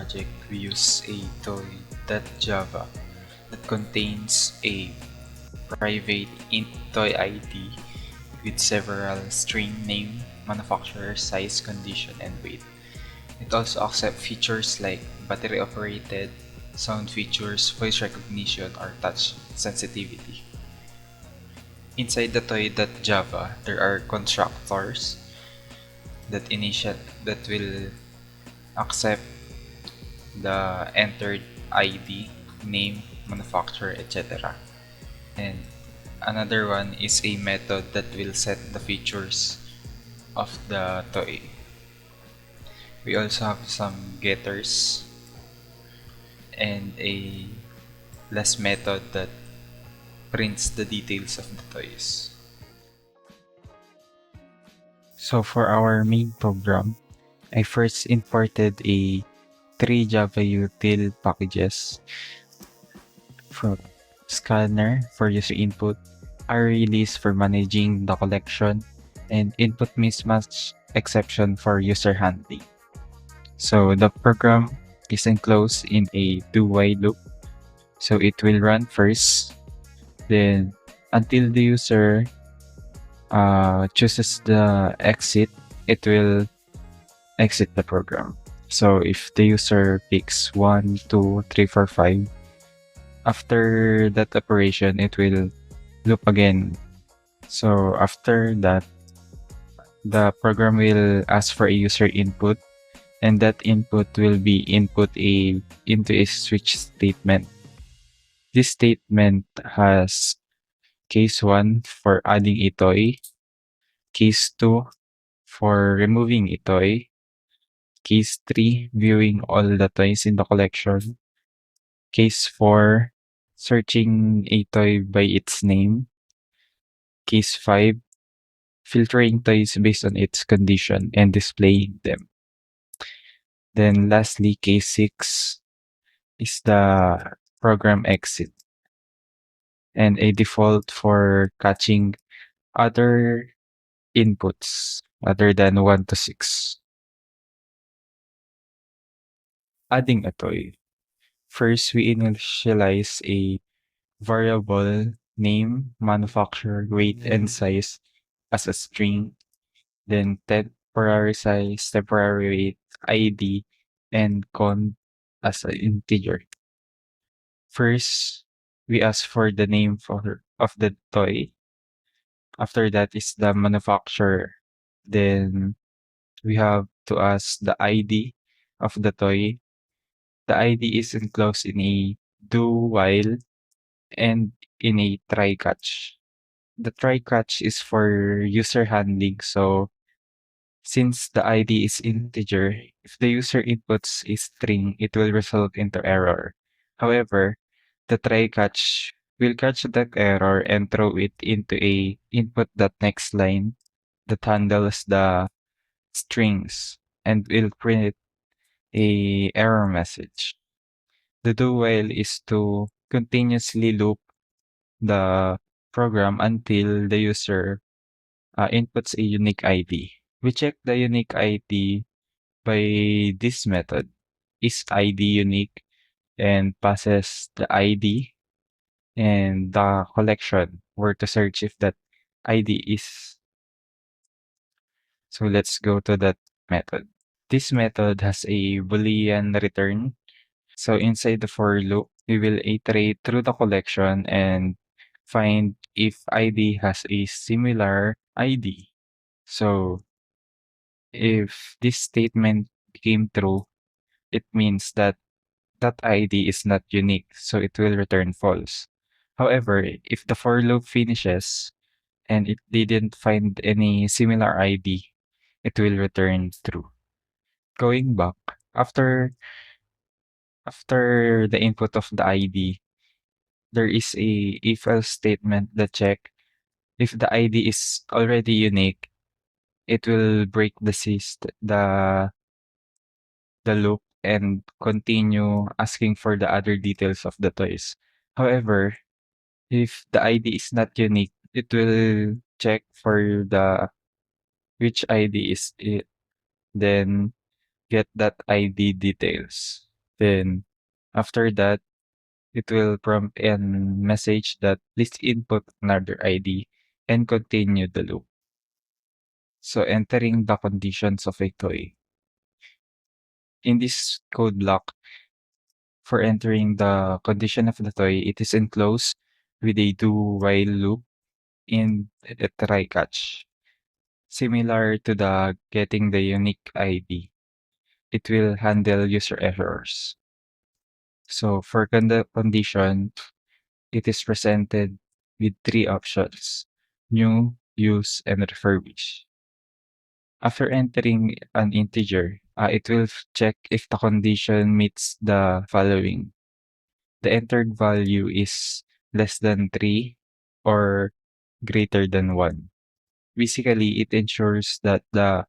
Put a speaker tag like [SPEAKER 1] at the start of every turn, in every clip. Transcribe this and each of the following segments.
[SPEAKER 1] project, we use a toy.java that contains a private int toy ID with several string name, manufacturer, size, condition, and weight. It also accepts features like battery operated, sound features, voice recognition, or touch sensitivity. Inside the toy.java, there are constructors that will accept the entered ID, name, manufacturer, etc. And another one is a method that will set the features of the toy. We also have some getters and a last method that prints the details of the toys. So for our main program, I first imported a 3 Java util packages from scanner for user input, release for managing the collection, and input mismatch exception for user handling. So the program is enclosed in a do-while loop. So it will run first, then until the user chooses the exit, it will exit the program. So if the user picks 1, 2, 3, 4, 5, after that operation, it will loop again. So after that, the program will ask for a user input, and that input will be into a switch statement. This statement has case 1 for adding a toy, case 2 for removing a toy, case 3 viewing all the toys in the collection, case 4 searching a toy by its name, case 5 filtering toys based on its condition and displaying them. Then lastly, case 6 is the program exit and a default for catching other inputs other than 1 to 6. Adding a toy. First, we initialize a variable name, manufacturer, weight, and size as a string, then temporary size, temporary weight, ID, and con as an integer. First, we ask for the name of the toy. After that is the manufacturer. Then we have to ask the ID of the toy. The ID is enclosed in a do while and in a try catch. The try catch is for user handling. So since the ID is integer, if the user inputs a string, it will result into error. However, the try catch will catch that error and throw it into a input.next line that handles the strings and will print a error message. The do while is to continuously loop the program until the user inputs a unique ID. We check the unique ID by this method. Is ID unique and passes the ID and the collection where to search if that ID is. So let's go to that method. This method has a Boolean return. So inside the for loop, we will iterate through the collection and find if ID has a similar ID. So if this statement became true, it means that that ID is not unique, so it will return false. However, if the for loop finishes and it didn't find any similar ID, it will return true. Going back, after the input of the ID, there is a if else statement that check if the ID is already unique, it will break the loop and continue asking for the other details of the toys. However, if the ID is not unique, it will check for the which ID is it, then get that ID details. Then after that, it will prompt a message that please input another ID and continue the loop. So entering the conditions of a toy. In this code block, for entering the condition of the toy, it is enclosed with a do-while loop and a try-catch. Similar to the getting the unique ID, it will handle user errors. So for condition, it is presented with three options: new, use, and refurbish. After entering an integer, it will check if the condition meets the following. The entered value is less than 3 or greater than 1. Basically, it ensures that the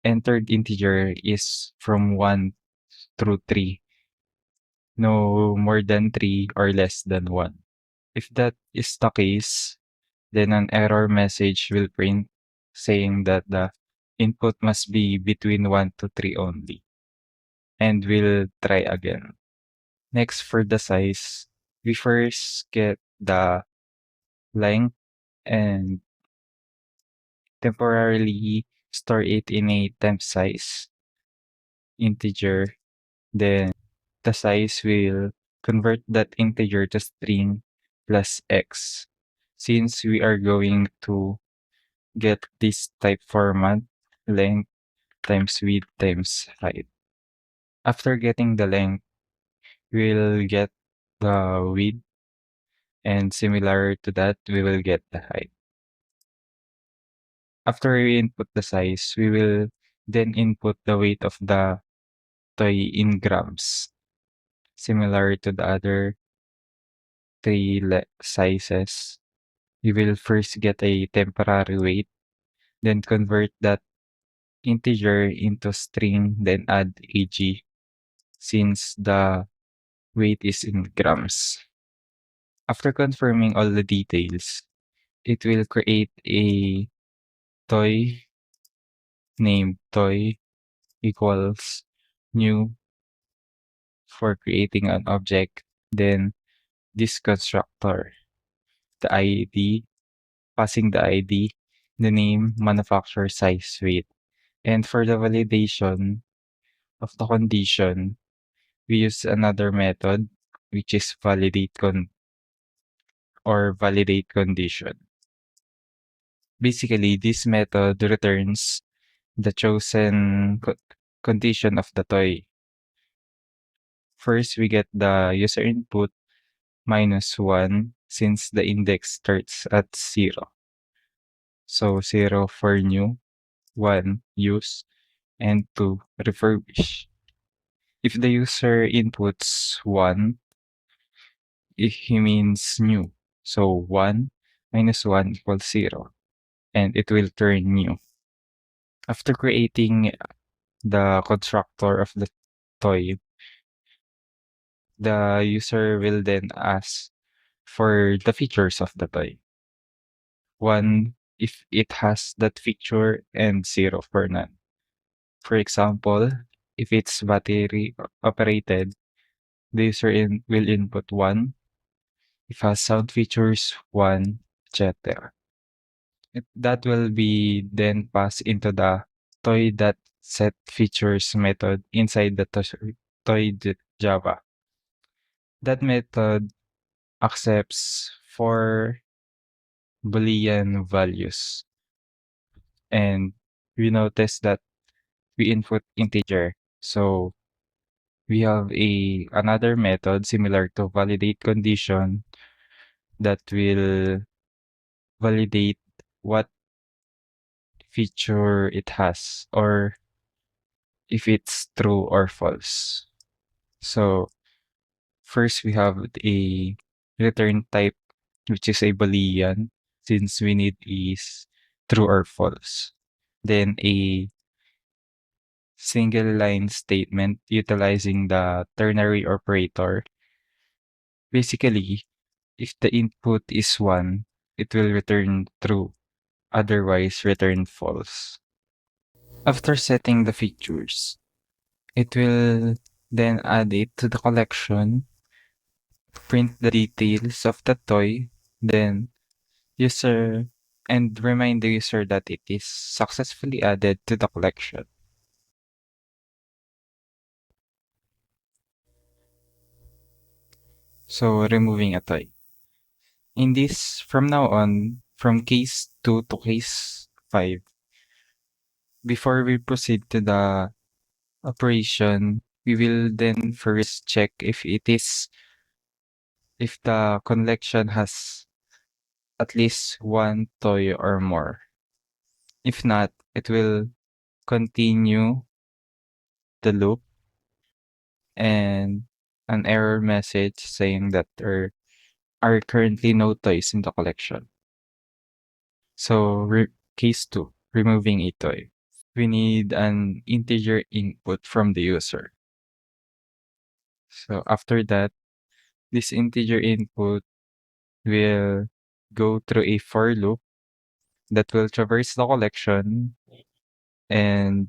[SPEAKER 1] entered integer is from 1 through 3, no more than 3 or less than 1. If that is the case, then an error message will print saying that the input must be between 1 to 3 only, and we'll try again. Next, for the size, we first get the length and temporarily store it in a temp size integer. Then the size will convert that integer to string plus x. Since we are going to get this type format, length times width times height. After getting the length, we'll get the width, and similar to that, we will get the height. After we input the size, we will then input the weight of the toy in grams. Similar to the other three sizes, we will first get a temporary weight, then convert that integer into string, then add ag since the weight is in grams. After confirming all the details, it will create a toy named toy equals new for creating an object, then this constructor, the ID, passing the ID, the name, manufacturer, size, weight. And for the validation of the condition, we use another method, which is validate condition. Basically, this method returns the chosen condition of the toy. First, we get the user input -1 since the index starts at 0. So 0 for new, 1 use, and 2 refurbish. If the user inputs 1, he means new. So 1 minus 1 equals 0, and it will turn new. After creating the constructor of the toy, the user will then ask for the features of the toy. 1 if it has that feature, and 0 for none. For example, if it's battery operated, the user will input 1. If has sound features, 1, etc. That will be then passed into the toy.setFeatures method inside the toy.java. That method accepts 4 Boolean values. And we notice that we input integer. So we have another method similar to validate condition that will validate what feature it has or if it's true or false. So first we have a return type, which is a Boolean, since we need is true or false. Then a single line statement utilizing the ternary operator. Basically, if the input is 1, it will return true, otherwise return false. After setting the features, it will then add it to the collection, print the details of the toy, then user and remind the user that it is successfully added to the collection. So removing a toy. In this, from now on, from case 2 to case 5, before we proceed to the operation, we will then first check if the collection has at least one toy or more. If not, it will continue the loop and an error message saying that there are currently no toys in the collection. So case 2, removing a toy. We need an integer input from the user. So after that, this integer input will go through a for loop that will traverse the collection and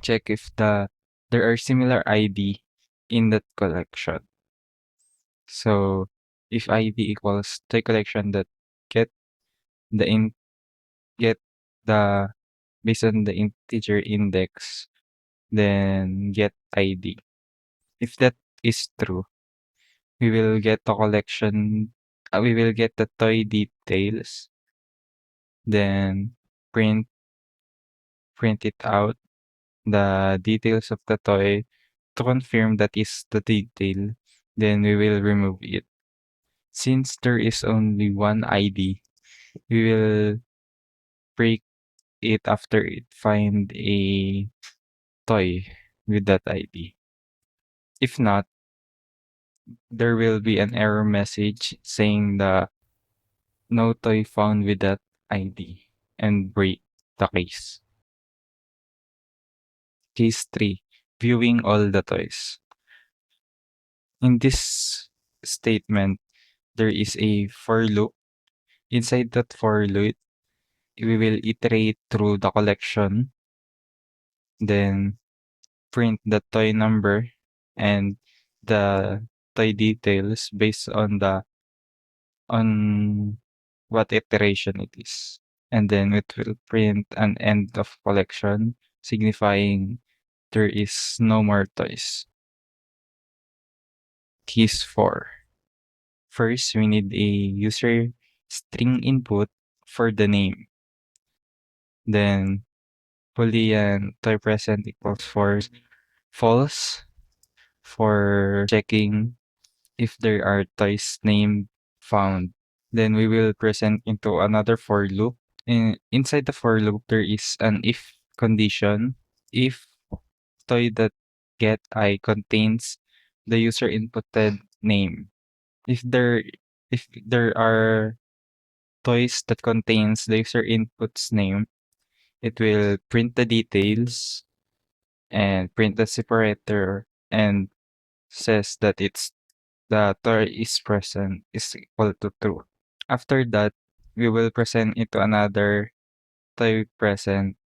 [SPEAKER 1] check if there are similar ID in that collection. So if ID equals toy collection that get the in get the based on the integer index, then get ID. If that is true, we will get the collection. We will get the toy details, then print it out the details of the toy to confirm that is the detail. Then we will remove it. Since there is only one ID, we will break it after it find a toy with that ID. If not, there will be an error message saying the no toy found with that ID and break the case. Case 3, viewing all the toys. In this statement, there is a for loop. Inside that for loop, we will iterate through the collection, then print the toy number and the toy details based on what iteration it is. And then it will print an end of collection, signifying there is no more toys. Case 4. First, we need a user string input for the name. Then Boolean toy present equals false for checking if there are toys named found. Then we will present into another for loop. Inside the for loop, there is an if condition. If toy that get I contains the user inputted name. If there if there are toys that contains the user input's name, it will print the details and print the separator and says that the toy is present is equal to true. After that, we will present into another toy present.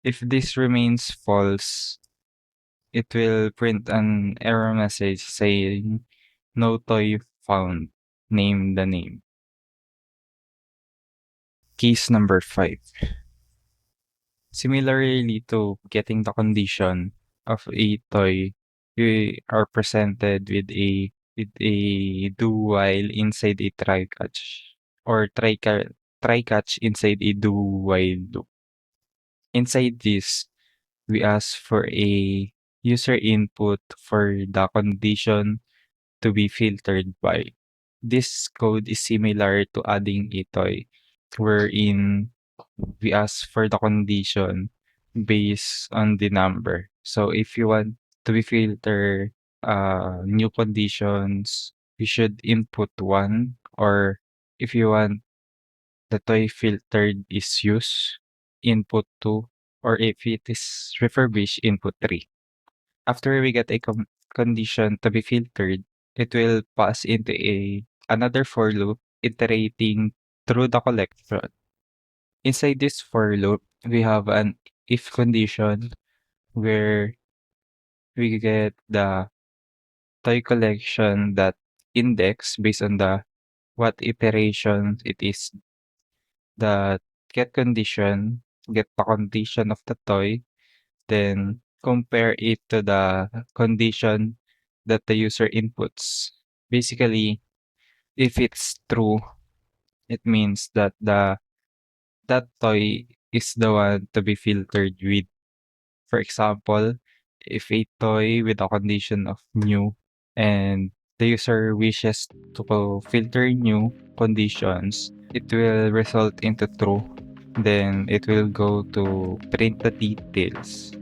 [SPEAKER 1] If this remains false, it will print an error message saying no toy found. Name the name. Case number 5. Similarly to getting the condition of a toy, we are presented with a do while inside a try catch or try catch inside a do while loop. Inside this, we ask for a user input for the condition to be filtered by. This code is similar to adding a toy, wherein we ask for the condition based on the number. So if you want to be filter new conditions, you should input 1, or if you want the toy filtered is used, input 2, or if it is refurbished, input 3. After we get a condition to be filtered, it will pass into another for loop iterating through the collection. Inside this for loop, we have an if condition where we get the toy collection that index based on the what iteration it is, the get the condition of the toy, then compare it to the condition that the user inputs. Basically, if it's true, it means that that toy is the one to be filtered with. For example, if a toy with a condition of new and the user wishes to filter new conditions, it will result into true. Then it will go to print the details.